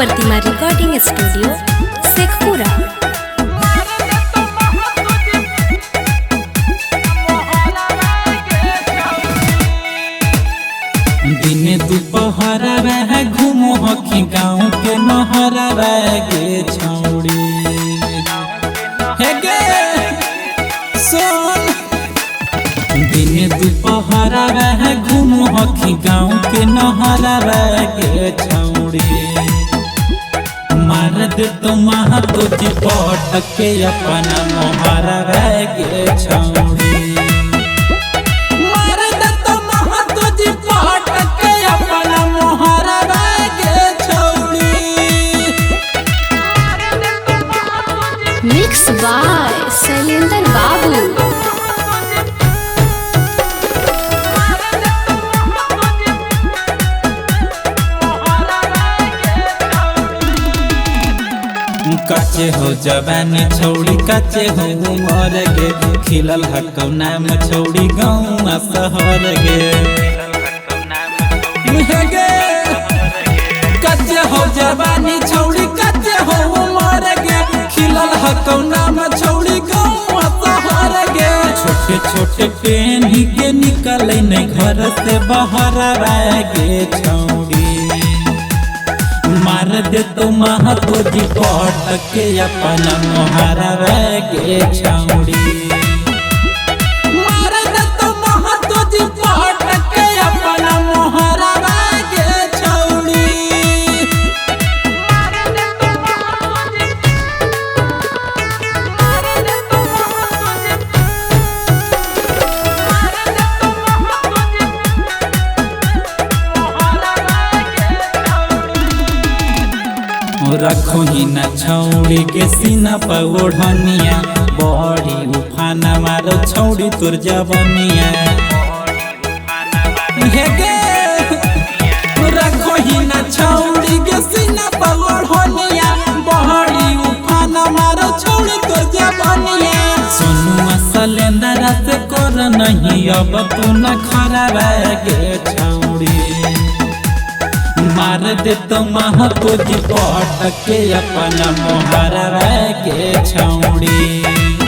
प्रतिमा recording studio Sheikhpura. दिन दोपहर रह घूमो हकी गाँव के नहरा गे छौड़ी हे गे सोन। दिन दोपहर रह घूमो हकी गाँव के नहरा गे छौड़ी मार दे तो महा तुझी पटक के अपना मोहरा गे छौड़ी। मिक्स बाय शैलेंद्र बाबू। कच्चे हो जवानी छौड़ी कच्चे हो उमर गे खिलल हकौ नाम छौड़ी गाँव शहर गे कच्चे हो जवानी छौड़ी कच्चे हो उमर गे खिलल हकौ नाम छौड़ी गाँव शहर गे। छोटे छोटे पेन ही के निकले नहीं घर से बाहर गे छौड़ी मार दे तो महा तुझी पटक के अपना मोहरा गे छौड़ी। मार दे तो महा तुझी पटक के अपना मोहरा गे छौड़ी। रखो ही न छौड़ी के सीना पर ओढ़निया बड़ी उफाना मारो छौड़ी तोर जवनिया हे गे। रखो ही न छौड़ी के सीना पर ओढ़निया बड़ी उफाना मारो छौड़ी तोर जवनिया। सोनुआ शैलेंद्र से कर नहीं अब तू न खरा गे छौड़ी मार दे तो महा तुझी पटक के अपना मोहरा गे छौड़ी।